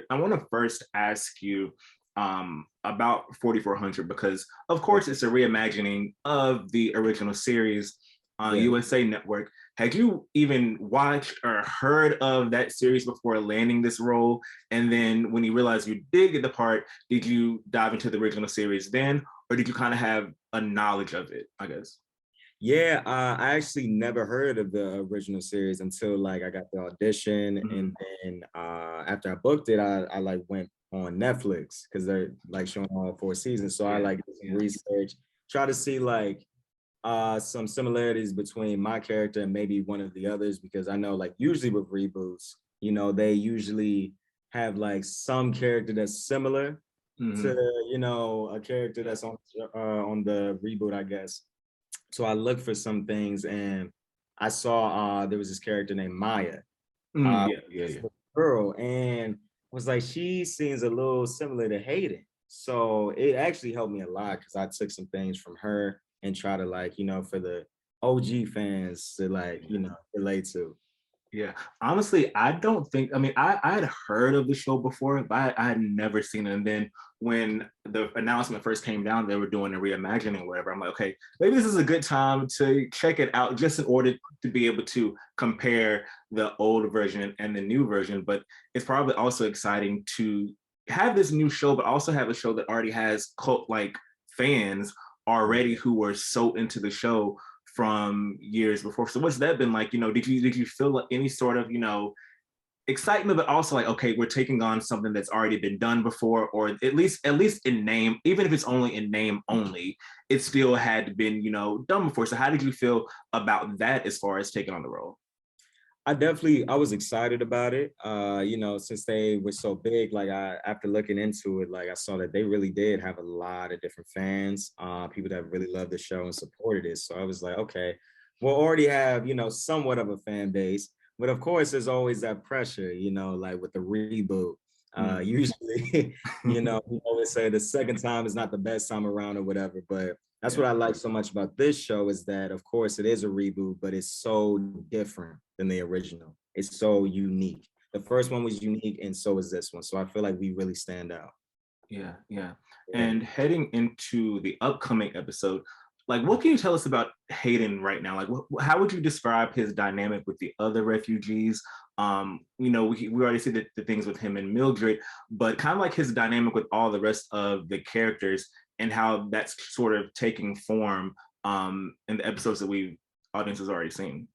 I want to first ask you about 4400 because, of course, it's a reimagining of the original series on Yeah. USA Network. Had you even watched or heard of that series before landing this role? And then when you realized you did get the part, did you dive into the original series then, or did you kind of have a knowledge of it, I guess? Yeah, I actually never heard of the original series until like I got the audition, Mhm. and then after I booked it, I like went on Netflix because they're like showing all 4 seasons. So I Yeah, like did some yeah. research, try to see like some similarities between my character and maybe one of the others, because I know like usually with reboots, they usually have like some character that's similar to Mhm. a character that's on the reboot, I guess. So I looked for some things, and I saw there was this character named Maya, Yeah, yeah, this yeah. little girl, and was like, she seems a little similar to Hayden. So it actually helped me a lot because I took some things from her and try to like, for the OG fans to like, relate to. Yeah, honestly, I don't think. I mean, I had heard of the show before, but I had never seen it. And then when the announcement first came down, they were doing a reimagining, or whatever. I'm like, okay, maybe this is a good time to check it out, just in order to be able to compare the old version and the new version. But it's probably also exciting to have this new show, but also have a show that already has cult like fans already who were so into the show from years before. So what's that been like? Did you feel like any sort of excitement, but also like, okay, we're taking on something that's already been done before, or at least in name, even if it's only in name only, it still had been done before. So how did you feel about that as far as taking on the role? I was excited about it. Since they were so big, like after looking into it, like I saw that they really did have a lot of different fans, people that really loved the show and supported it. So I was like, okay, we'll already have, somewhat of a fan base. But of course, there's always that pressure, like with the reboot. Mm. Usually, we always say the second time is not the best time around or whatever. But that's Yeah. what I like so much about this show, is that, of course, it is a reboot, but it's so different than the original. It's so unique. The first one was unique, and so is this one. So I feel like we really stand out. Yeah, yeah. Yeah. And heading into the upcoming episode, like, what can you tell us about Hayden right now? Like, how would you describe his dynamic with the other refugees? We already see the things with him and Mildred, but kind of like his dynamic with all the rest of the characters and how that's sort of taking form in the episodes that we audience has already seen.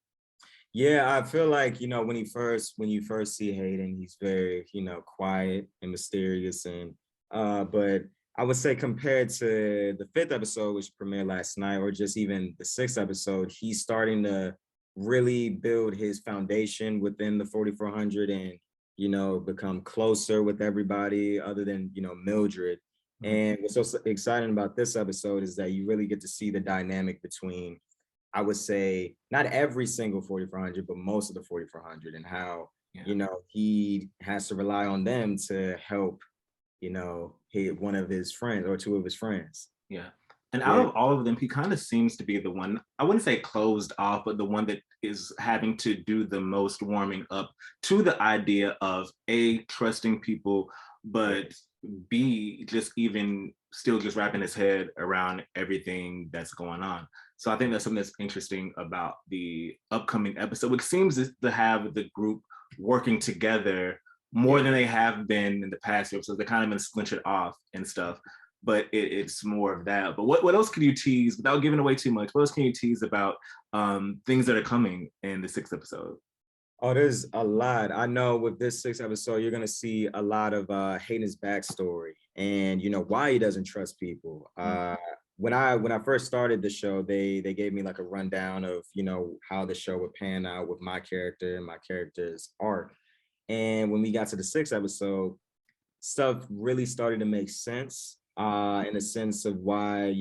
Yeah, I feel like, when you first see Hayden, he's very, quiet and mysterious, and but I would say compared to the fifth episode, which premiered last night, or just even the sixth episode, he's starting to really build his foundation within the 4400, and become closer with everybody other than, Mildred. Mhm. And what's so exciting about this episode is that you really get to see the dynamic between, I would say, not every single 4400, but most of the 4400, and how, Yeah. he has to rely on them to help, one of his friends or two of his friends. Yeah. And out Yeah. of all of them, he kind of seems to be the one, I wouldn't say closed off, but the one that is having to do the most warming up to the idea of A, trusting people, but B, just even still just wrapping his head around everything that's going on. So I think that's something that's interesting about the upcoming episode, which seems to have the group working together more Yeah. than they have been in the past episodes. They kind of been splintered off and stuff, but it's more of that. But what else can you tease without giving away too much? What else can you tease about things that are coming in the sixth episode? Oh, there's a lot. I know with this sixth episode, you're gonna see a lot of Hayden's backstory, and why he doesn't trust people. Mm. When I first started the show, they gave me like a rundown of how the show would pan out with my character and my character's arc. And when we got to the sixth episode, stuff really started to make sense, in a sense of why,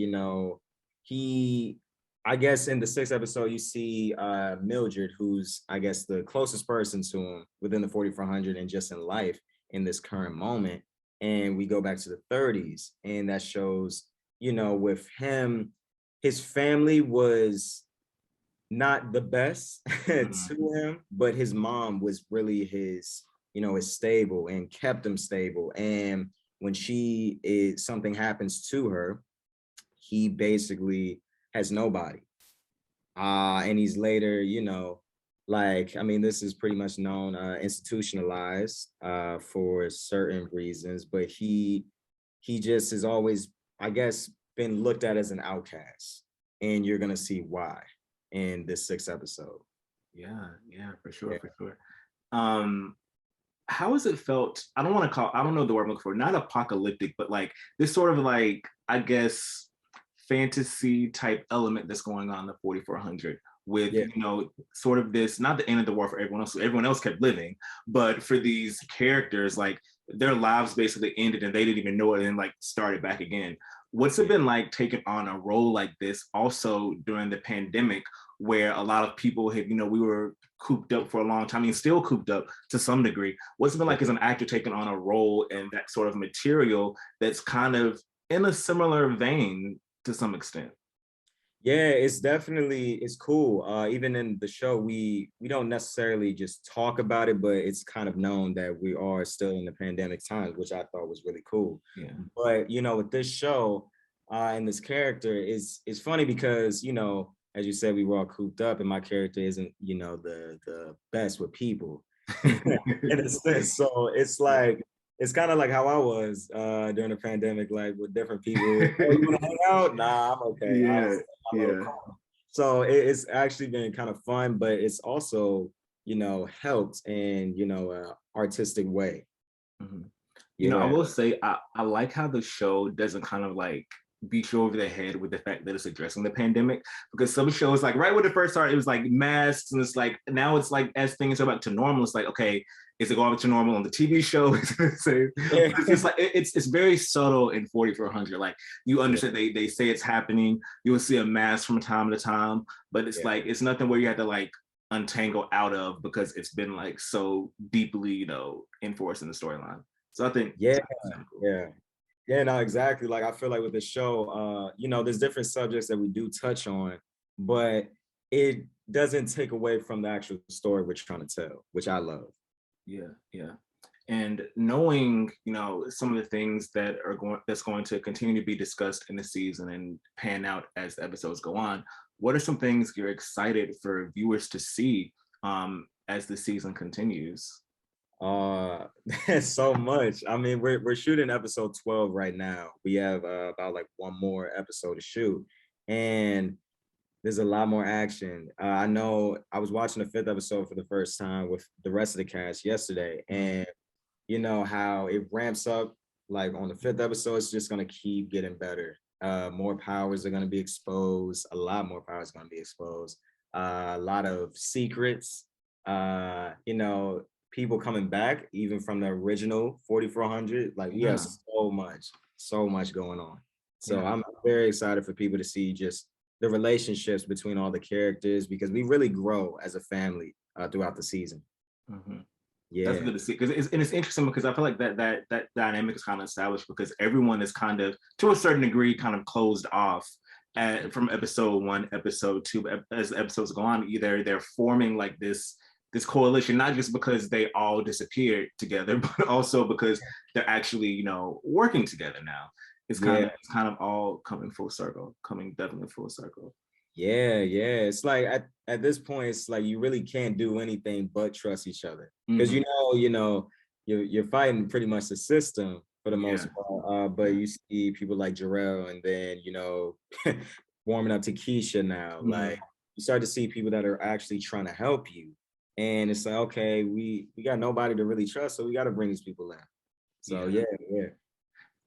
he, I guess in the sixth episode, you see Mildred, who's, I guess, the closest person to him within the 4400 and just in life in this current moment. And we go back to the 30s, and that shows, with him, his family was not the best to Mm. him, but his mom was really his is stable and kept him stable. And when something happens to her, he basically has nobody. And he's later, like, I mean, this is pretty much known, institutionalized for certain reasons, but he just has always, I guess, been looked at as an outcast. And you're gonna see why in this 6th episode. Yeah, for sure, Yeah. for sure. How has it felt? I don't know the word I'm looking for, not apocalyptic, but like this sort of like, I guess, fantasy type element that's going on in the 4400 with, Yeah. sort of this, not the end of the war for everyone else. So everyone else kept living, but for these characters, like their lives basically ended and they didn't even know it and like started back again. What's it been like taking on a role like this also during the pandemic where a lot of people have, we were cooped up for a long time, I mean, still cooped up to some degree. What's it been like as an actor taking on a role in that sort of material that's kind of in a similar vein to some extent? Yeah, it's cool. Even in the show, we don't necessarily just talk about it, but it's kind of known that we are still in the pandemic times, which I thought was really cool. Yeah. But with this show and this character is funny because as you said, we were all cooped up, and my character isn't the best with people in a sense. So it's like it's kind of like how I was during the pandemic, like with different people. Oh, you want to hang out? Nah, I'm okay. Yeah, yeah. So it's actually been kind of fun, but it's also helped in artistic way. Mhm. I Yeah. will say I like how the show doesn't kind of like beat you over the head with the fact that it's addressing the pandemic, because some shows, like right when it first started, it was like masks, and it's like now it's like as things are back to normal, it's like, okay, is it going back to normal on the TV show? It's just like it's very subtle in 4400. Like you understand they say it's happening, you'll see a mask from time to time, but it's like it's nothing where you have to like untangle out of because it's been like so deeply enforced in the storyline. So I think Yeah, cool. yeah. Yeah, no, exactly. Like I feel like with the show, there's different subjects that we do touch on, but it doesn't take away from the actual story we're trying to tell, which I love. Yeah. And knowing, some of the things that's going to continue to be discussed in the season and pan out as the episodes go on, what are some things you're excited for viewers to see as the season continues? There's so much. I mean, we're shooting episode 12 right now. We have about like one more episode to shoot, and there's a lot more action. I know I was watching the 5th episode for the first time with the rest of the cast yesterday, and you know how it ramps up. Like on the 5th episode, it's just gonna keep getting better. More powers are gonna be exposed. A lot more powers are gonna be exposed. A lot of secrets. People coming back even from the original 4400. Like we have so much going on. So Yeah. I'm very excited for people to see just the relationships between all the characters, because we really grow as a family throughout the season. Mm-hmm. That's Yeah. good to see, because it's interesting because I feel like that dynamic is kind of established because everyone is kind of to a certain degree kind of closed off from episode 1, episode 2. As the episodes go on, either they're forming like this coalition, not just because they all disappeared together, but also because they're actually working together now. Yeah. It's kind of all coming full circle, coming definitely full circle. Yeah. It's like at this point, it's like you really can't do anything but trust each other, because Mm-hmm. you're fighting pretty much the system for the Yeah. most part. But you see people like Jarrell, and then warming up to Keisha now. Mm-hmm. Like you start to see people that are actually trying to help you, and it's like, okay, we got nobody to really trust, so we got to bring these people in. So Yeah. yeah.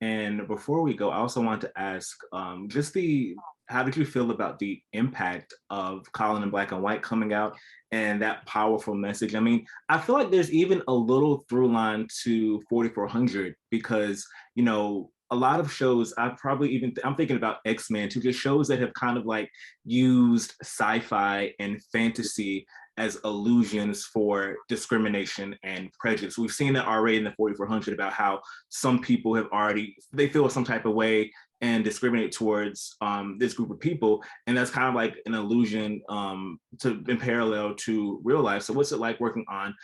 And before we go, I also want to ask, how did you feel about the impact of Colin in Black and White coming out and that powerful message? I mean, I feel like there's even a little through line to 4400 because, a lot of shows, I'm thinking about X-Men too, just shows that have kind of like used sci-fi and fantasy as illusions for discrimination and prejudice. We've seen that already in the 4400 about how some people they feel some type of way and discriminate towards this group of people, and that's kind of like an illusion in parallel to real life. So what's it like working on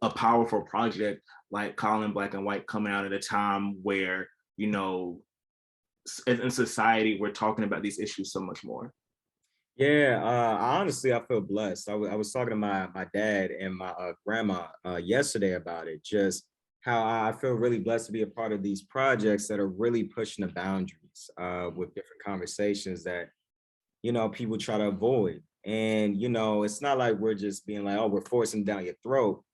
a powerful project like Colin Black and White coming out at a time where, you know, in society we're talking about these issues so much more. Yeah, honestly, I feel blessed. I was talking to my dad and my grandma yesterday about it, just how I feel really blessed to be a part of these projects that are really pushing the boundaries with different conversations that, people try to avoid. And, it's not like we're just being like, oh, we're forcing down your throat,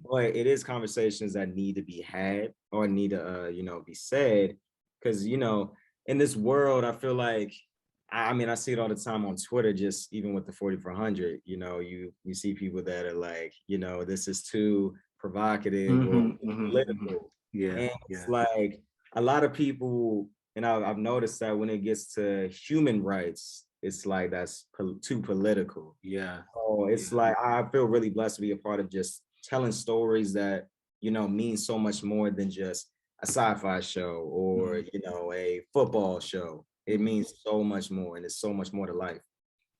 but it is conversations that need to be had or need to, be said. Because, in this world, I feel like, I mean, I see it all the time on Twitter, just even with the 4400, you see people that are like, this is too provocative or political. Yeah, And it's yeah, like a lot of people, and I've noticed that when it gets to human rights, it's like that's too political. yeah, Oh, it's yeah. like I feel really blessed to be a part of just telling stories that, mean so much more than just a sci-fi show or, Mhm. a football show. It Mhm. means so much more and it's so much more to life.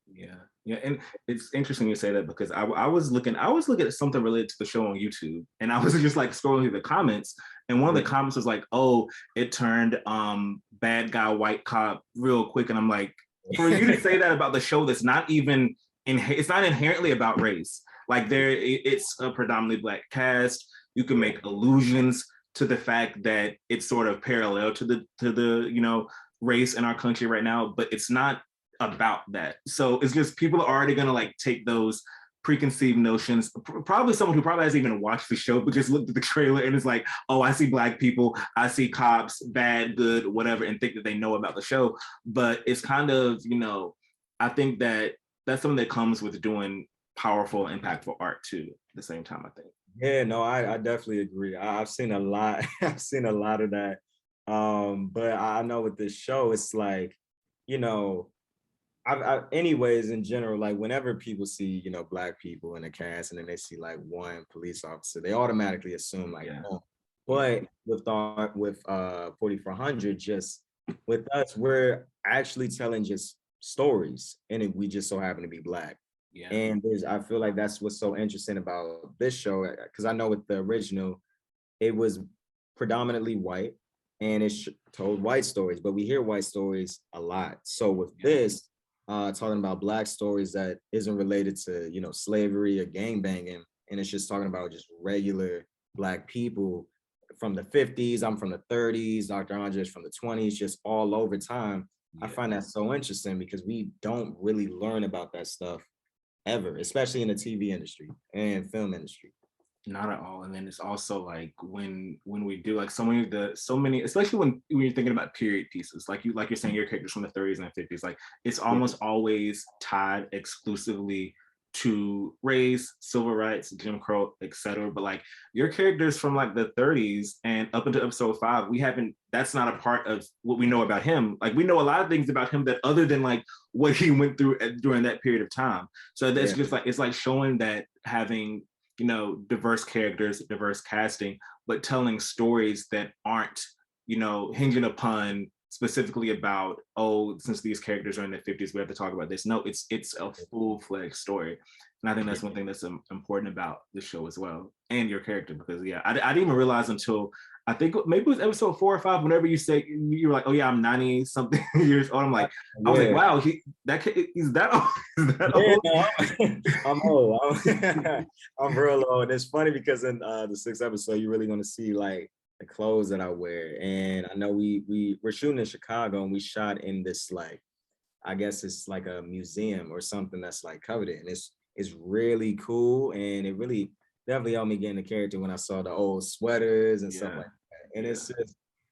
Yeah, yeah, and it's interesting you say that because I was looking at something related to the show on YouTube, and I was just like scrolling through the comments, and one of the Yeah. comments was like, "Oh, it turned bad guy white cop real quick," and I'm like, for you to say that about the show that's not even it's not inherently about race. Like it's a predominantly black cast. You can Yeah. make allusions to the fact that it's sort of parallel to the race in our country right now, but it's not about that. So it's just people are already gonna like take those preconceived notions. Probably someone who probably hasn't even watched the show, but just looked at the trailer and is like, "Oh, I see black people, I see cops, bad, good, whatever," and think that they know about the show. But it's kind of, I think that that's something that comes with doing powerful, impactful art too. At the same time, I think. Yeah, no, I definitely agree. I've seen a lot, I've seen a lot of that. But I know with this show, it's like, you know, anyways, in general, like whenever people see, black people in a cast and then they see like one police officer, they automatically assume like, Yeah, oh, yeah, but with 4400, just with us, we're actually telling just stories and we just so happen to be black. yeah, And I feel like that's what's so interesting about this show, because I know with the original, it was predominantly white and it told white stories, but we hear white stories a lot. So with yeah, this, talking about black stories that isn't related to, slavery or gang banging, and it's just talking about just regular black people from the 50s. I'm from the 30s. Dr. Andre is from the 20s, just all over time. I yeah. find that so interesting because we don't really learn about that stuff ever, especially in the TV industry and film industry. Not at all. And then it's also like when we do like so many, especially when you're thinking about period pieces, like you're saying your characters from the 30s and 50s, like it's Yeah, almost always tied exclusively to race, civil rights, Jim Crow, etc. But like your characters from like the 30s and up into episode 5, we haven't that's not a part of what we know about him. Like we know a lot of things about him that other than like what he went through during that period of time. So that's yeah, just like it's like showing that having diverse characters, diverse casting, but telling stories that aren't, hinging upon specifically about, oh, since these characters are in the 50s, we have to talk about this. No, it's a full-fledged story. And I think yeah. that's one thing that's important about the show as well, and your character, because yeah, I didn't even realize until I think maybe it was episode 4 or 5. Whenever you were like, "Oh yeah, I'm 90 something years old," I was like, Yeah. "Wow, he's that old? Is that Yeah, old?" no, I'm old. I'm real old. It's funny because in the sixth episode, you're really gonna see like the clothes that I wear. And I know we're shooting in Chicago and we shot in this like I guess it's like a museum or something that's like covered it. And it's really cool and it really definitely helped me get in the character when I saw the old sweaters and stuff Yeah, like that. And yeah.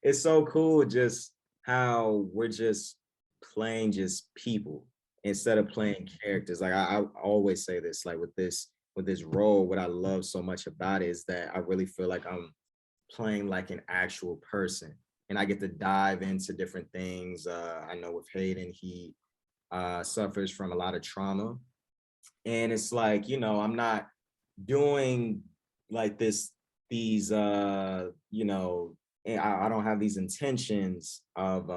it's so cool just how we're just playing just people instead of playing characters. Like I always say this, like with this role, what I love so much about it is that I really feel like I'm playing like an actual person and I get to dive into different things. I know with Hayden, he suffers from a lot of trauma. And it's like, I'm not doing like these, I don't have these intentions of,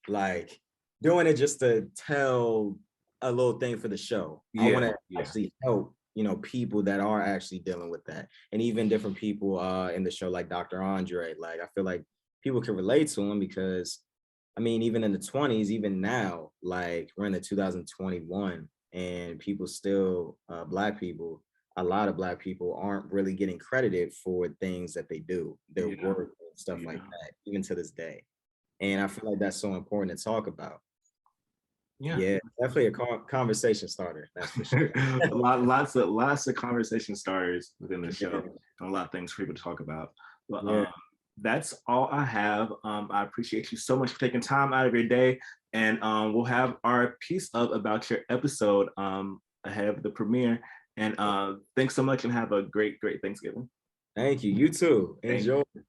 like doing it just to tell a little thing for the show. I Yeah, want to yeah, actually help people that are actually dealing with that, and even different people in the show like Dr. Andre. Like I feel like people can relate to him because I mean, even in the 20s, even now, like we're in the 2021 and people still, Black people, a lot of Black people aren't really getting credited for things that they do, their Yeah, work and stuff like yeah, that, even to this day. And I feel like that's so important to talk about. yeah. Yeah, definitely a conversation starter. That's for sure. Lots of conversation starters within the Yeah, show, and a lot of things for people to talk about. But yeah. that's all I have. I appreciate you so much for taking time out of your day, and we'll have our piece up about your episode ahead of the premiere. And thanks so much, and have a great Thanksgiving. Thank you. You too. Thank you. Enjoy.